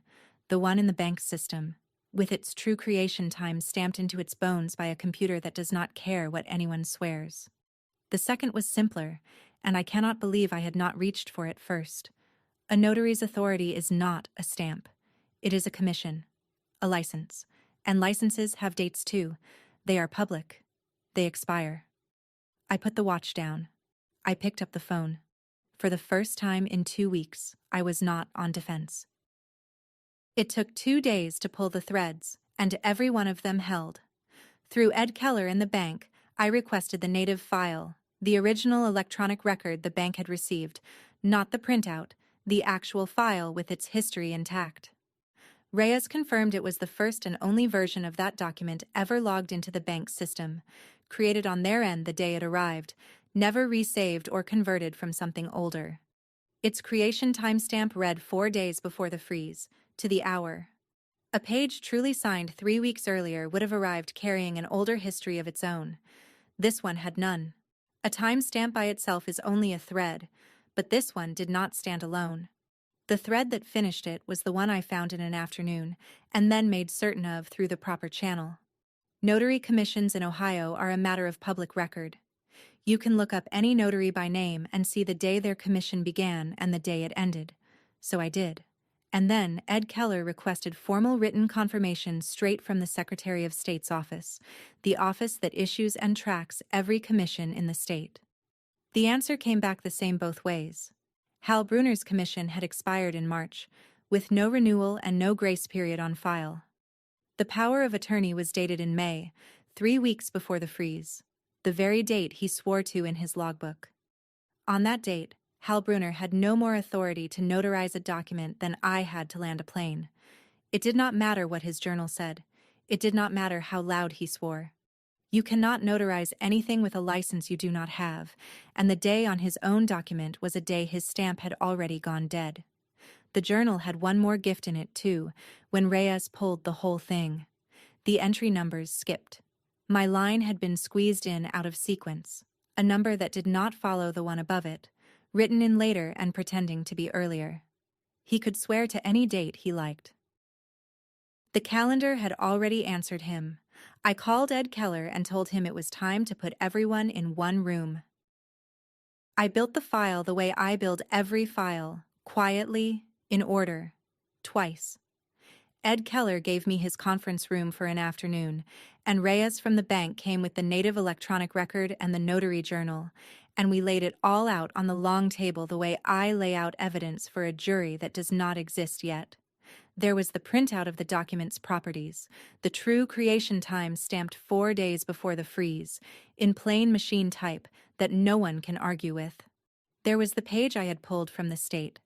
the one in the bank system, with its true creation time stamped into its bones by a computer that does not care what anyone swears. The second was simpler, and I cannot believe I had not reached for it first. A notary's authority is not a stamp. It is a commission, a license, and licenses have dates too. They are public. They expire. I put the watch down. I picked up the phone. For the first time in 2 weeks, I was not on defense. It took 2 days to pull the threads, and every one of them held. Through Ed Keller in the bank, I requested the native file, the original electronic record the bank had received, not the printout, the actual file with its history intact. Reyes confirmed it was the first and only version of that document ever logged into the bank's system, created on their end the day it arrived, never resaved or converted from something older. Its creation timestamp read 4 days before the freeze, to the hour. A page truly signed 3 weeks earlier would have arrived carrying an older history of its own. This one had none. A timestamp by itself is only a thread, but this one did not stand alone. The thread that finished it was the one I found in an afternoon, and then made certain of through the proper channel. Notary commissions in Ohio are a matter of public record. You can look up any notary by name and see the day their commission began and the day it ended. So I did. And then Ed Keller requested formal written confirmation straight from the Secretary of State's office, the office that issues and tracks every commission in the state. The answer came back the same both ways. Hal Bruner's commission had expired in March, with no renewal and no grace period on file. The power of attorney was dated in May, 3 weeks before the freeze, the very date he swore to in his logbook. On that date, Hal Bruner had no more authority to notarize a document than I had to land a plane. It did not matter what his journal said. It did not matter how loud he swore. You cannot notarize anything with a license you do not have, and the day on his own document was a day his stamp had already gone dead. The journal had one more gift in it, too, when Reyes pulled the whole thing. The entry numbers skipped. My line had been squeezed in out of sequence, a number that did not follow the one above it, written in later and pretending to be earlier. He could swear to any date he liked. The calendar had already answered him. I called Ed Keller and told him it was time to put everyone in one room. I built the file the way I build every file, quietly, in order, twice. Ed Keller gave me his conference room for an afternoon, and Reyes from the bank came with the native electronic record and the notary journal, and we laid it all out on the long table the way I lay out evidence for a jury that does not exist yet. There was the printout of the document's properties, the true creation time stamped 4 days before the freeze, in plain machine type that no one can argue with. There was the page I had pulled from the state,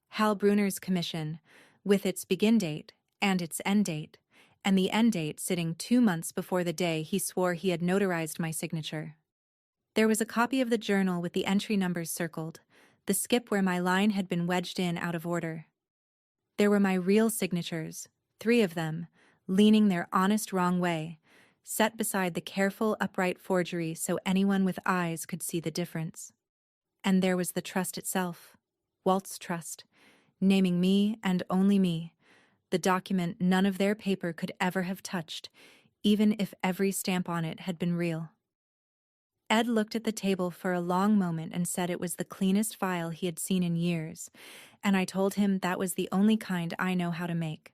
Hal Bruner's commission, with its begin date and its end date, and the end date sitting 2 months before the day he swore he had notarized my signature. There was a copy of the journal with the entry numbers circled, the skip where my line had been wedged in out of order. There were my real signatures, 3 of them, leaning their honest wrong way, set beside the careful, upright forgery so anyone with eyes could see the difference. And there was the trust itself, Walt's trust, naming me and only me, the document none of their paper could ever have touched, even if every stamp on it had been real. Ed looked at the table for a long moment and said it was the cleanest file he had seen in years, and I told him that was the only kind I know how to make.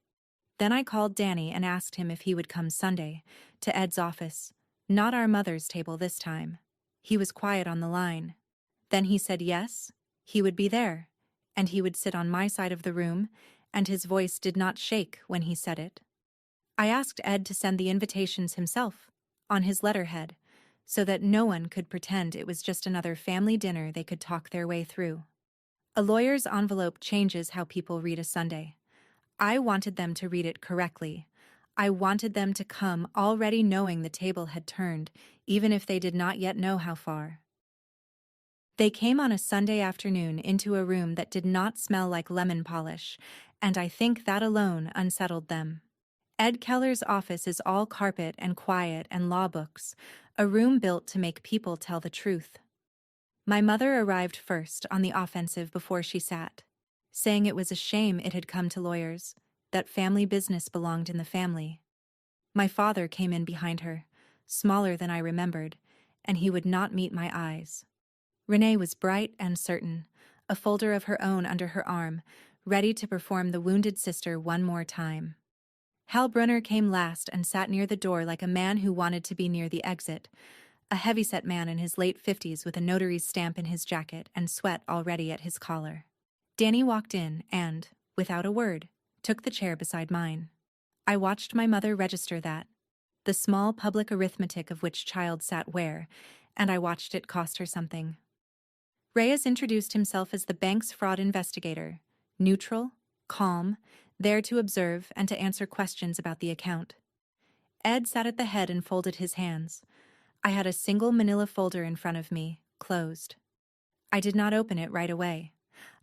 Then I called Danny and asked him if he would come Sunday, to Ed's office, not our mother's table this time. He was quiet on the line. Then he said yes, he would be there, and he would sit on my side of the room, and his voice did not shake when he said it. I asked Ed to send the invitations himself, on his letterhead, so that no one could pretend it was just another family dinner they could talk their way through. A lawyer's envelope changes how people read a Sunday. I wanted them to read it correctly. I wanted them to come already knowing the table had turned, even if they did not yet know how far. They came on a Sunday afternoon into a room that did not smell like lemon polish, and I think that alone unsettled them. Ed Keller's office is all carpet and quiet and law books, a room built to make people tell the truth. My mother arrived first on the offensive before she sat, saying it was a shame it had come to lawyers, that family business belonged in the family. My father came in behind her, smaller than I remembered, and he would not meet my eyes. Renee was bright and certain, a folder of her own under her arm, ready to perform the wounded sister one more time. Hal Brunner came last and sat near the door like a man who wanted to be near the exit, a heavyset man in his late 50s with a notary's stamp in his jacket and sweat already at his collar. Danny walked in and, without a word, took the chair beside mine. I watched my mother register that, the small public arithmetic of which child sat where, and I watched it cost her something. Reyes introduced himself as the bank's fraud investigator, neutral, calm, there to observe and to answer questions about the account. Ed sat at the head and folded his hands. I had a single manila folder in front of me, closed. I did not open it right away.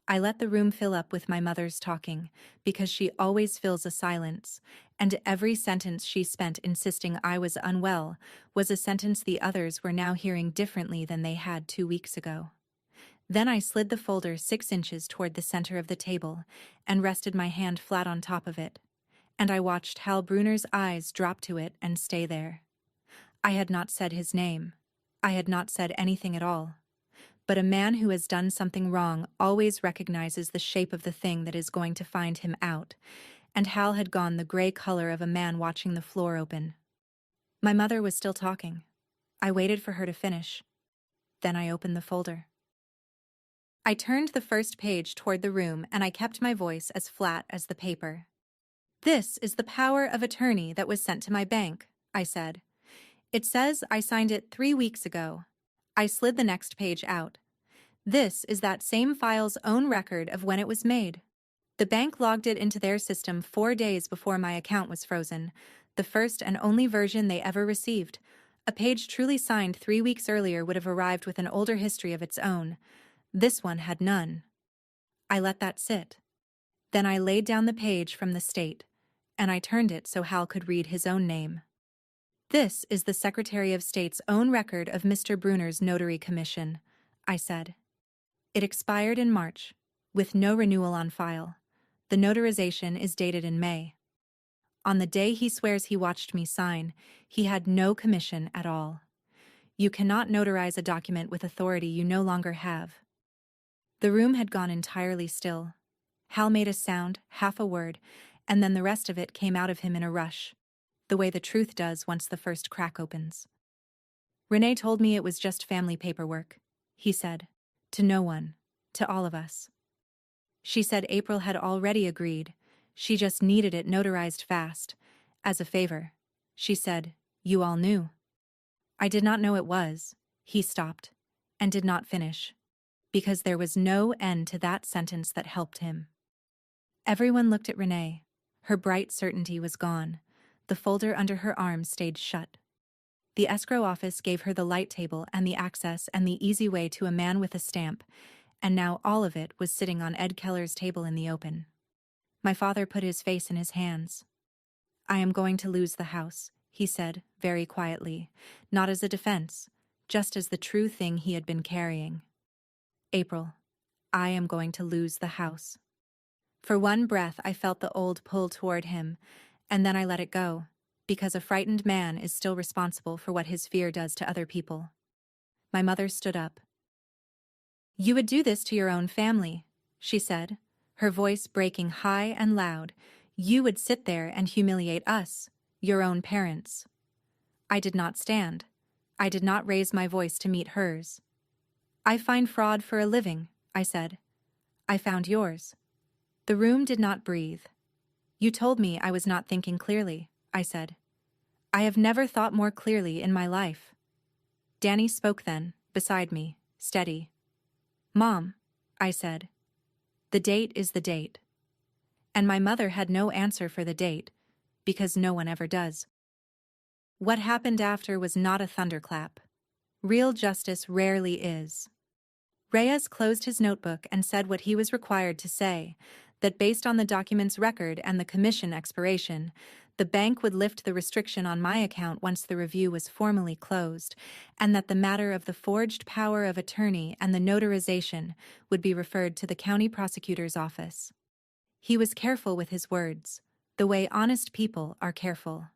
I let the room fill up with my mother's talking, because she always fills a silence, and every sentence she spent insisting I was unwell was a sentence the others were now hearing differently than they had 2 weeks ago. Then I slid the folder 6 inches toward the center of the table and rested my hand flat on top of it, and I watched Hal Brunner's eyes drop to it and stay there. I had not said his name. I had not said anything at all. But a man who has done something wrong always recognizes the shape of the thing that is going to find him out, and Hal had gone the gray color of a man watching the floor open. My mother was still talking. I waited for her to finish. Then I opened the folder. I turned the first page toward the room and I kept my voice as flat as the paper. "This is the power of attorney that was sent to my bank," I said. "It says I signed it 3 weeks ago." I slid the next page out. "This is that same file's own record of when it was made. The bank logged it into their system 4 days before my account was frozen, the first and only version they ever received. A page truly signed 3 weeks earlier would have arrived with an older history of its own. This one had none." I let that sit. Then I laid down the page from the state, and I turned it so Hal could read his own name. "This is the Secretary of State's own record of Mr. Brunner's notary commission," I said. "It expired in March, with no renewal on file. The notarization is dated in May. On the day he swears he watched me sign, he had no commission at all. You cannot notarize a document with authority you no longer have." The room had gone entirely still. Hal made a sound, half a word, and then the rest of it came out of him in a rush, the way the truth does once the first crack opens. "Renee told me it was just family paperwork," he said, "to no one, to all of us. She said April had already agreed, she just needed it notarized fast, as a favor. She said, you all knew." I did not know it was. He stopped, and did not finish, because there was no end to that sentence that helped him. Everyone looked at Renee. Her bright certainty was gone. The folder under her arm stayed shut. The escrow office gave her the light table and the access and the easy way to a man with a stamp, and now all of it was sitting on Ed Keller's table in the open. My father put his face in his hands. "I am going to lose the house," he said, very quietly, not as a defense, just as the true thing he had been carrying. "April, I am going to lose the house." For one breath I felt the old pull toward him, and then I let it go, because a frightened man is still responsible for what his fear does to other people. My mother stood up. "You would do this to your own family," she said, her voice breaking high and loud. "You would sit there and humiliate us, your own parents." I did not stand. I did not raise my voice to meet hers. "I find fraud for a living," I said. "I found yours." The room did not breathe. "You told me I was not thinking clearly," I said. "I have never thought more clearly in my life." Danny spoke then, beside me, steady. "Mom," I said, "the date is the date." And my mother had no answer for the date, because no one ever does. What happened after was not a thunderclap. Real justice rarely is. Reyes closed his notebook and said what he was required to say, that based on the document's record and the commission expiration, the bank would lift the restriction on my account once the review was formally closed, and that the matter of the forged power of attorney and the notarization would be referred to the county prosecutor's office. He was careful with his words, the way honest people are careful.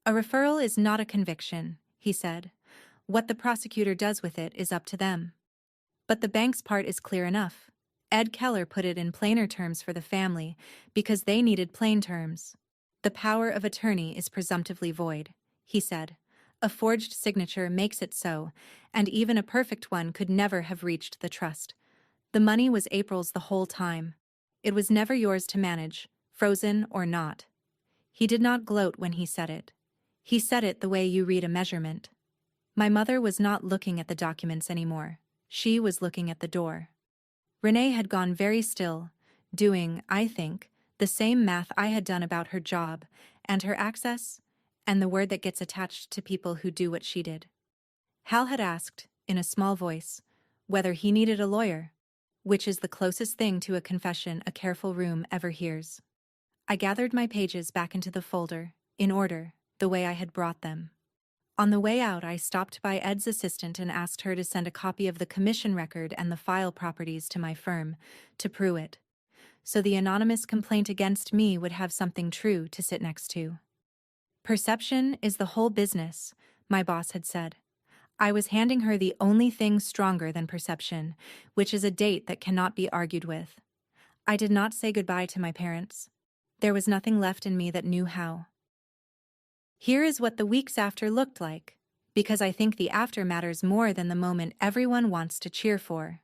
A referral is not a conviction, he said. What the prosecutor does with it is up to them. But the bank's part is clear enough. Ed Keller put it in plainer terms for the family because they needed plain terms. The power of attorney is presumptively void, he said. A forged signature makes it so, and even a perfect one could never have reached the trust. The money was April's the whole time. It was never yours to manage, frozen or not. He did not gloat when he said it. He said it the way you read a measurement. My mother was not looking at the documents anymore. She was looking at the door. Renee had gone very still, doing, I think, the same math I had done about her job, and her access, and the word that gets attached to people who do what she did. Hal had asked, in a small voice, whether he needed a lawyer, which is the closest thing to a confession a careful room ever hears. I gathered my pages back into the folder, in order, the way I had brought them. On the way out, I stopped by Ed's assistant and asked her to send a copy of the commission record and the file properties to my firm, to Pruitt, so the anonymous complaint against me would have something true to sit next to. Perception is the whole business, my boss had said. I was handing her the only thing stronger than perception, which is a date that cannot be argued with. I did not say goodbye to my parents. There was nothing left in me that knew how. Here is what the weeks after looked like, because I think the after matters more than the moment everyone wants to cheer for.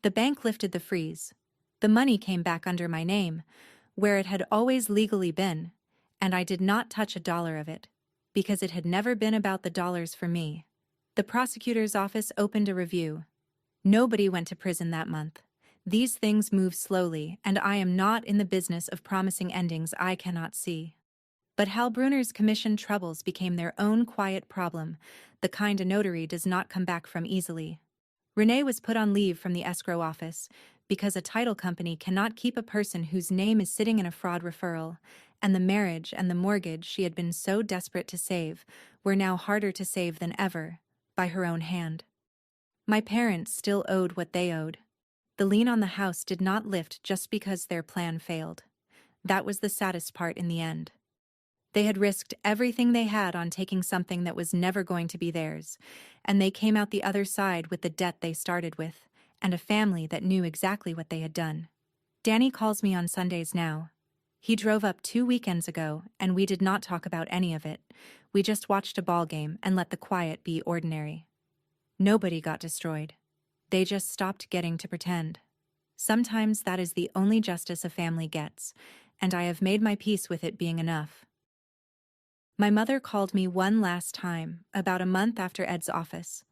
The bank lifted the freeze. The money came back under my name, where it had always legally been, and I did not touch a dollar of it, because it had never been about the dollars for me. The prosecutor's office opened a review. Nobody went to prison that month. These things move slowly, and I am not in the business of promising endings I cannot see. But Hal Bruner's commission troubles became their own quiet problem, the kind a notary does not come back from easily. Renee was put on leave from the escrow office because a title company cannot keep a person whose name is sitting in a fraud referral, and the marriage and the mortgage she had been so desperate to save were now harder to save than ever, by her own hand. My parents still owed what they owed. The lien on the house did not lift just because their plan failed. That was the saddest part in the end. They had risked everything they had on taking something that was never going to be theirs, and they came out the other side with the debt they started with, and a family that knew exactly what they had done. Danny calls me on Sundays now. He drove up 2 weekends ago, and we did not talk about any of it. We just watched a ball game and let the quiet be ordinary. Nobody got destroyed. They just stopped getting to pretend. Sometimes that is the only justice a family gets, and I have made my peace with it being enough. My mother called me one last time, about a month after Ed's office.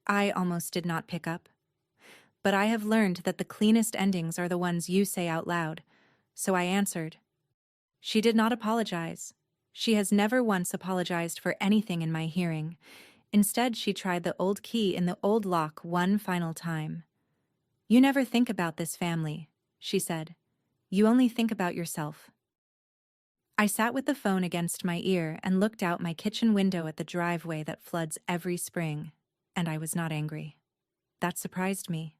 I almost did not pick up. But I have learned that the cleanest endings are the ones you say out loud, so I answered. She did not apologize. She has never once apologized for anything in my hearing. Instead, she tried the old key in the old lock one final time. You never think about this family, she said. You only think about yourself. I sat with the phone against my ear and looked out my kitchen window at the driveway that floods every spring, and I was not angry. That surprised me.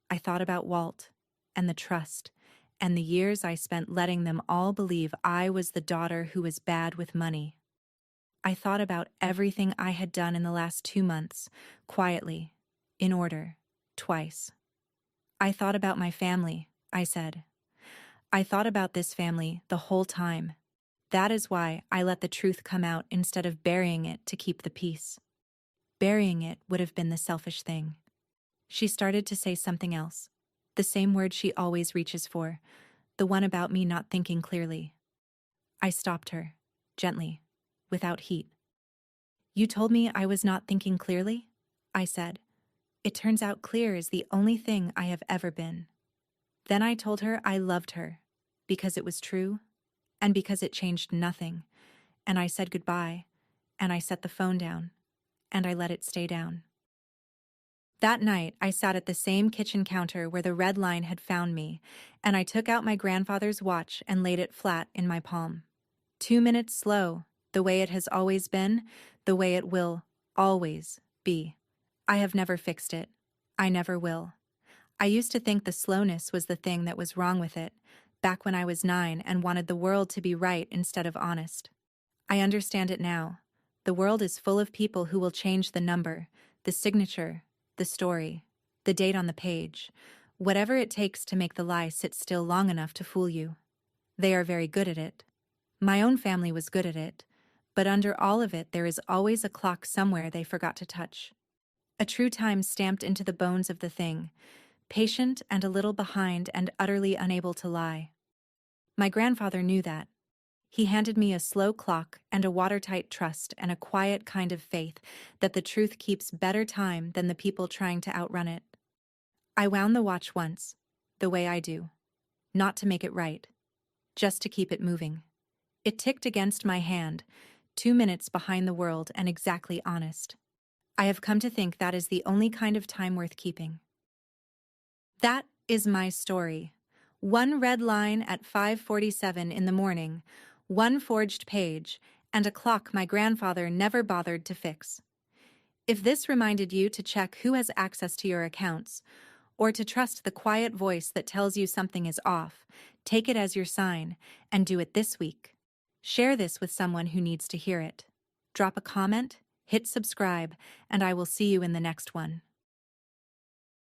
I thought about Walt, and the trust, and the years I spent letting them all believe I was the daughter who was bad with money. I thought about everything I had done in the last 2 months, quietly, in order, twice. I thought about my family, I said. I thought about this family the whole time. That is why I let the truth come out instead of burying it to keep the peace. Burying it would have been the selfish thing. She started to say something else, the same word she always reaches for, the one about me not thinking clearly. I stopped her, gently, without heat. You told me I was not thinking clearly? I said. It turns out clear is the only thing I have ever been. Then I told her I loved her. because it was true, and because it changed nothing, and I said goodbye, and I set the phone down, and I let it stay down. That night, I sat at the same kitchen counter where the red line had found me, and I took out my grandfather's watch and laid it flat in my palm. 2 minutes slow, the way it has always been, the way it will always be. I have never fixed it. I never will. I used to think the slowness was the thing that was wrong with it, back when I was 9 and wanted the world to be right instead of honest. I understand it now. The world is full of people who will change the number, the signature, the story, the date on the page, whatever it takes to make the lie sit still long enough to fool you. They are very good at it. My own family was good at it, but under all of it there is always a clock somewhere they forgot to touch. A true time stamped into the bones of the thing, patient and a little behind and utterly unable to lie. My grandfather knew that. He handed me a slow clock and a watertight trust and a quiet kind of faith that the truth keeps better time than the people trying to outrun it. I wound the watch once, the way I do, not to make it right, just to keep it moving. It ticked against my hand, 2 minutes behind the world and exactly honest. I have come to think that is the only kind of time worth keeping. That is my story. One red line at 5:47 in the morning, one forged page, and a clock my grandfather never bothered to fix. If this reminded you to check who has access to your accounts, or to trust the quiet voice that tells you something is off, take it as your sign, and do it this week. Share this with someone who needs to hear it. Drop a comment, hit subscribe, and I will see you in the next one.